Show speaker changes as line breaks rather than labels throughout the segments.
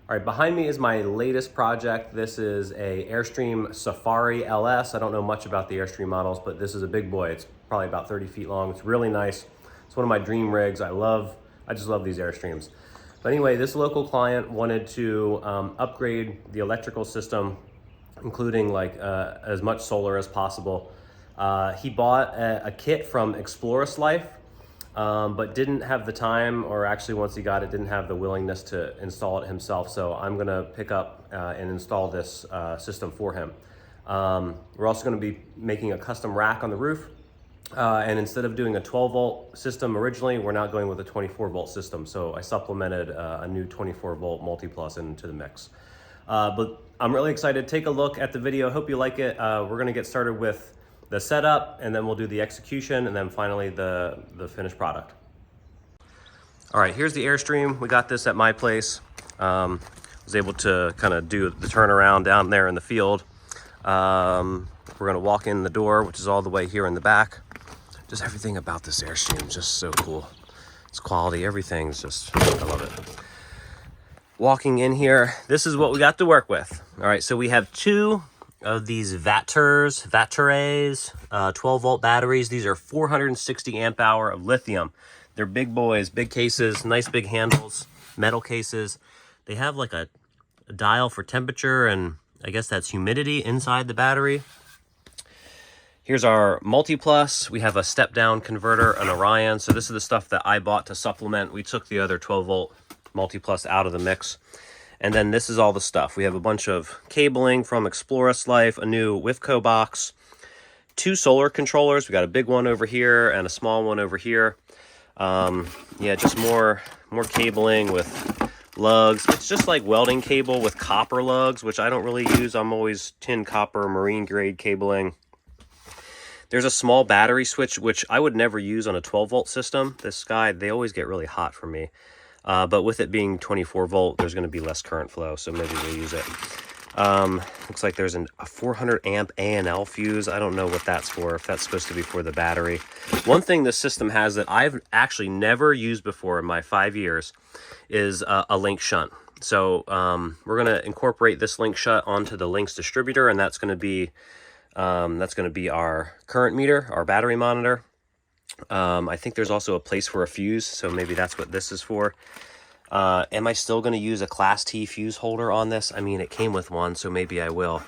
All right, behind me is my latest project. This is a Airstream Safari LS. I don't know much about the Airstream models, but this is a big boy. It's probably about 30 feet long. It's really nice. It's one of my dream rigs. I just love these Airstreams. But anyway, this local client wanted to upgrade the electrical system, including like as much solar as possible. He bought a kit from Explorus Life, but didn't have the time, or actually once he got it, didn't have the willingness to install it himself. So I'm gonna pick up and install this system for him. We're also gonna be making a custom rack on the roof. And instead of doing a 12 volt system originally, we're now going with a 24 volt system. So I supplemented a new 24 volt multi-plus into the mix. But I'm really excited. Take a look at the video. Hope you like it. We're gonna get started with the setup, and then we'll do the execution, and then finally the finished product. All right, here's the Airstream. We got this at my place. Was able to kind of do the turnaround down there in the field. We're gonna walk in the door, which is all the way here in the back. Just everything about this Airstream is just so cool. It's quality, everything's just, I love it. Walking in here, this is what we got to work with. All right, so we have two of these Vatares 12 volt batteries. These are 460 amp hour of lithium. They're big boys, big cases, nice big handles, metal cases. They have like a dial for temperature, and I guess that's humidity inside the battery. Here's our multi-plus. We have a step down converter, an Orion. So this is the stuff that I bought to supplement. We took the other 12 volt multi-plus out of the mix. And then this is all the stuff. We have a bunch of cabling from Explorus Life, a new WIFCO box, two solar controllers. We got a big one over here and a small one over here. Yeah, just more cabling with lugs. It's just like welding cable with copper lugs, which I don't really use. I'm always tin copper, marine grade cabling. There's a small battery switch, which I would never use on a 12 volt system. This guy, they always get really hot for me. But with it being 24 volt, there's going to be less current flow, so maybe we'll use it. Looks like there's a 400 amp A&L fuse. I don't know what that's for, if that's supposed to be for the battery. One thing this system has that I've actually never used before in my 5 years is a link shunt. So we're going to incorporate this link shunt onto the links distributor, and that's going to be our current meter, our battery monitor. I think there's also a place for a fuse, so maybe that's what this is for. Am I still going to use a Class T fuse holder on this? I mean, it came with one, so maybe I will.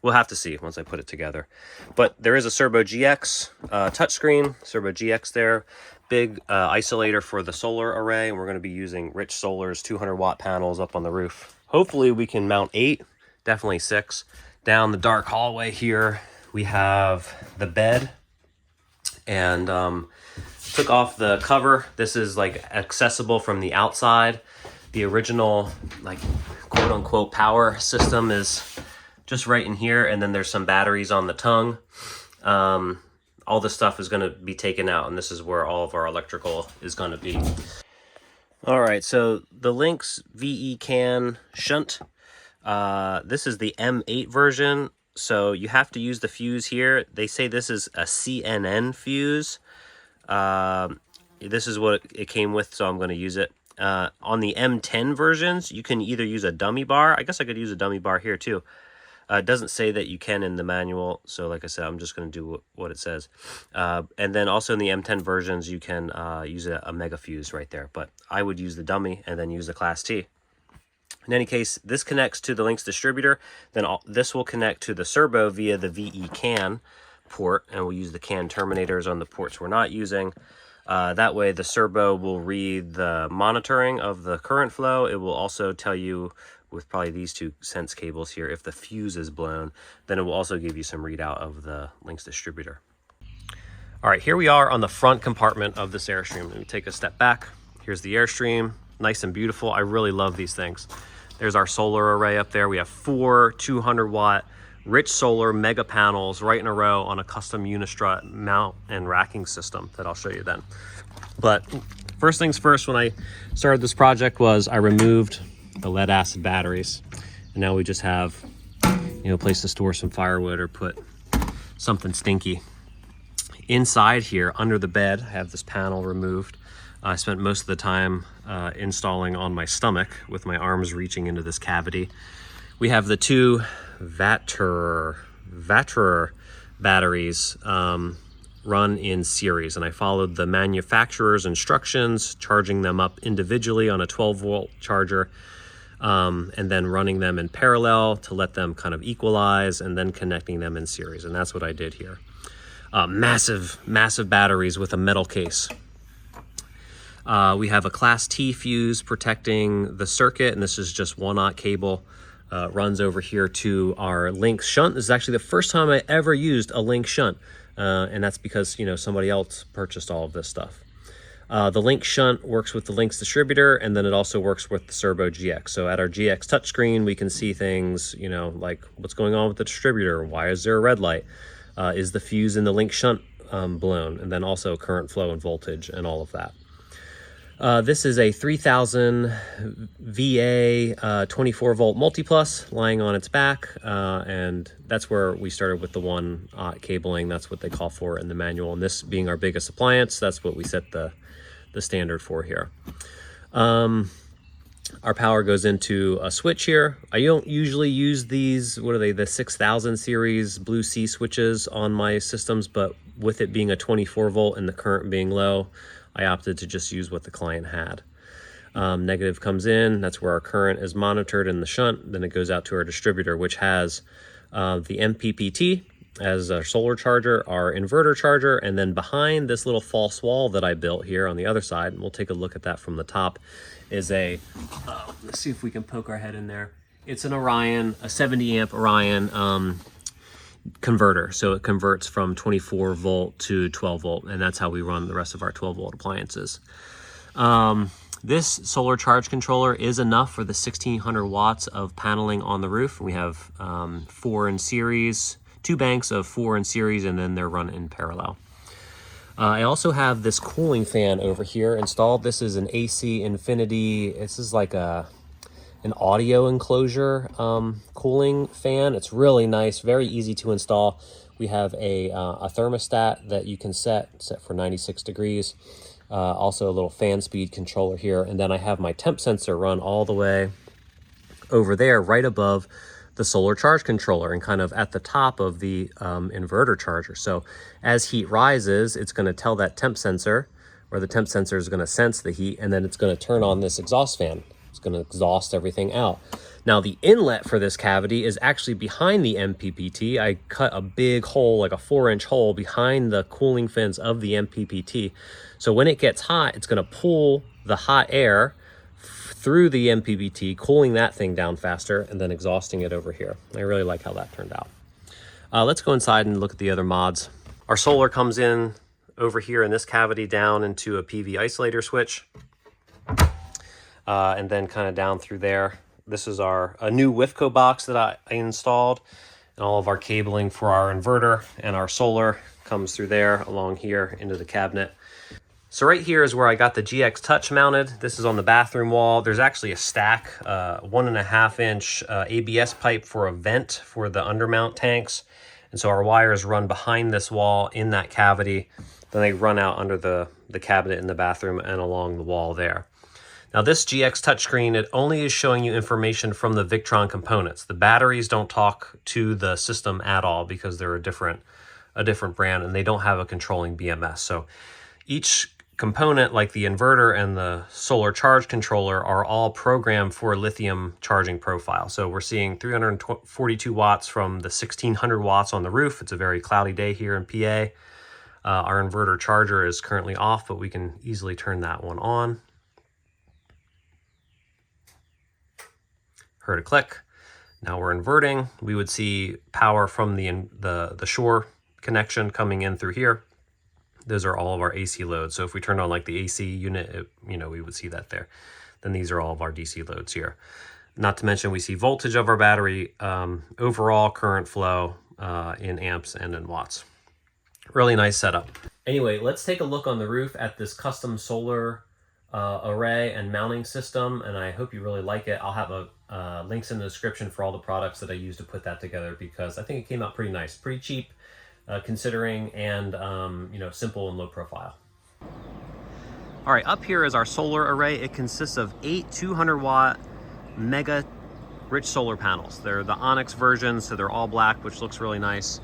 We'll have to see once I put it together. But there is a Servo GX touchscreen, Servo GX there. Big isolator for the solar array, and we're going to be using Rich Solar's 200 watt panels up on the roof. Hopefully we can mount 8, definitely 6. Down the dark hallway here, we have the bed. And took off the cover. This is like accessible from the outside. The original like quote unquote power system is just right in here, and then there's some batteries on the tongue. All this stuff is going to be taken out, and this is where all of our electrical is going to be. All right, so the Lynx VE CAN shunt. This is the M8 version. So you have to use the fuse here. They say this is a CNN fuse. This is what it came with, so I'm going to use it. On the M10 versions, you can either use a dummy bar. I guess I could use a dummy bar here too. It doesn't say that you can in the manual, so like I said, I'm just going to do what it says. And then also in the M10 versions, you can use a mega fuse right there. But I would use the dummy and then use the Class T. In any case, this connects to the Lynx distributor. Then this will connect to the Servo via the VE CAN port, and we'll use the CAN terminators on the ports we're not using. That way the Servo will read the monitoring of the current flow. It will also tell you, with probably these two sense cables here, if the fuse is blown. Then it will also give you some readout of the Lynx distributor. All right, here we are on the front compartment of this Airstream. Let me take a step back. Here's the Airstream, nice and beautiful. I really love these things. There's our solar array up there. We have 4 200 watt Rich Solar mega panels right in a row on a custom Unistrut mount and racking system that I'll show you then. But first things first, when I started this project was I removed the lead acid batteries, and now we just have, a place to store some firewood or put something stinky. Inside here under the bed, I have this panel removed. I spent most of the time installing on my stomach with my arms reaching into this cavity. We have the two Victron batteries run in series, and I followed the manufacturer's instructions, charging them up individually on a 12-volt charger, and then running them in parallel to let them kind of equalize, and then connecting them in series. And that's what I did here. Massive batteries with a metal case. We have a Class T fuse protecting the circuit, and this is just 1/0 cable. Runs over here to our Link shunt. This is actually the first time I ever used a Link shunt, and that's because, you know, somebody else purchased all of this stuff. The Link shunt works with the Link's distributor, and then it also works with the Servo GX. So at our GX touchscreen, we can see things, you know, like what's going on with the distributor. Why is there a red light? Is the fuse in the Link shunt blown? And then also current flow and voltage and all of that. This is a 3000 VA 24-volt multiplus lying on its back, and that's where we started with the 1/0 cabling. That's what they call for in the manual, and this being our biggest appliance, that's what we set the standard for here. Our power goes into a switch here. I don't usually use these, what are they, the 6000 series Blue Sea switches on my systems, but with it being a 24-volt and the current being low, I opted to just use what the client had. Negative comes in, that's where our current is monitored in the shunt. Then it goes out to our distributor, which has the MPPT as our solar charger, our inverter charger, and then behind this little false wall that I built here on the other side, and we'll take a look at that from the top, is a, let's see if we can poke our head in there. It's an Orion, a 70 amp Orion converter. So it converts from 24 volt to 12 volt, and that's how we run the rest of our 12 volt appliances. This solar charge controller is enough for the 1600 watts of paneling on the roof. We have 4 in series, 2 banks of 4 in series, and then they're run in parallel. I also have this cooling fan over here installed. This is an AC Infinity. This is like an audio enclosure cooling fan. It's really nice, very easy to install. We have a thermostat that you can set for 96 degrees. Also a little fan speed controller here. And then I have my temp sensor run all the way over there, right above the solar charge controller and kind of at the top of the inverter charger. So as heat rises, it's going to tell that temp sensor, or the temp sensor is going to sense the heat, and then it's going to turn on this exhaust fan. It's going to exhaust everything out. Now the inlet for this cavity is actually behind the MPPT. I cut a big hole, like a 4-inch hole behind the cooling fins of the MPPT. So when it gets hot, it's going to pull the hot air through the MPPT, cooling that thing down faster and then exhausting it over here. I really like how that turned out. Let's go inside and look at the other mods. Our solar comes in over here in this cavity down into a PV isolator switch. And then kind of down through there. This is a new WIFCO box that I installed, and all of our cabling for our inverter and our solar comes through there along here into the cabinet. So right here is where I got the GX Touch mounted. This is on the bathroom wall. There's actually a stack, 1.5-inch ABS pipe for a vent for the undermount tanks. And so our wires run behind this wall in that cavity. Then they run out under the cabinet in the bathroom and along the wall there. Now this GX touchscreen, it only is showing you information from the Victron components. The batteries don't talk to the system at all because they're a different brand, and they don't have a controlling BMS. So each component, like the inverter and the solar charge controller, are all programmed for lithium charging profile. So we're seeing 342 watts from the 1600 watts on the roof. It's a very cloudy day here in PA. Our inverter charger is currently off, but we can easily turn that one on. Heard a click. Now we're inverting. We would see power from the shore connection coming in through here. Those are all of our AC loads. So if we turn on like the AC unit, we would see that there. Then these are all of our DC loads here. Not to mention we see voltage of our battery, overall current flow in amps and in watts. Really nice setup. Anyway, let's take a look on the roof at this custom solar array and mounting system, and I hope you really like it. I'll have links in the description for all the products that I used to put that together, because I think it came out pretty nice, pretty cheap considering, and simple and low profile. All right, up here is our solar array. It consists of 8 200-watt mega rich solar panels. They're the Onyx version, so they're all black, which looks really nice.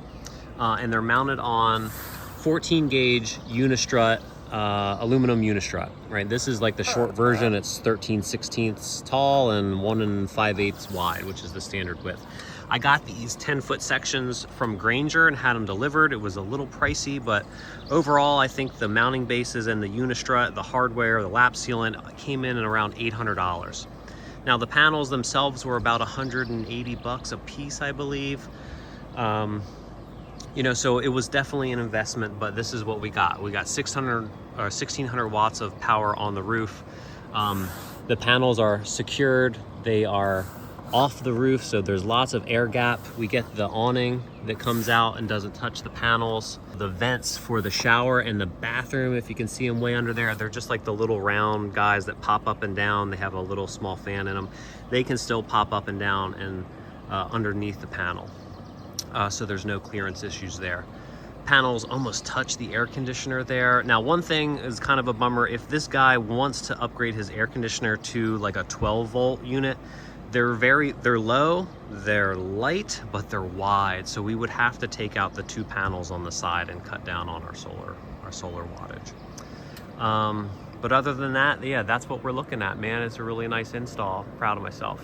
And they're mounted on 14 gauge Unistrut, aluminum Unistrut, right? This is like the short version. It's 13/16 tall and 1 5/8 wide, which is the standard width. I got these 10-foot sections from Grainger and had them delivered. It was a little pricey, but overall, I think the mounting bases and the Unistrut, the hardware, the lap sealant came in at around $800. Now, the panels themselves were about 180 bucks a piece, I believe. You know, so it was definitely an investment, but this is what we got. We got 1,600 watts of power on the roof. The panels are secured. They are off the roof, so there's lots of air gap. We get the awning that comes out and doesn't touch the panels. The vents for the shower and the bathroom, if you can see them way under there, they're just like the little round guys that pop up and down. They have a little small fan in them. They can still pop up and down and underneath the panel. So there's no clearance issues there. Panels almost touch the air conditioner there. Now, one thing is kind of a bummer. If this guy wants to upgrade his air conditioner to like a 12-volt unit, they're low, they're light, but they're wide. So we would have to take out the 2 panels on the side and cut down on our solar wattage. But other than that, yeah, that's what we're looking at, man. It's a really nice install. Proud of myself.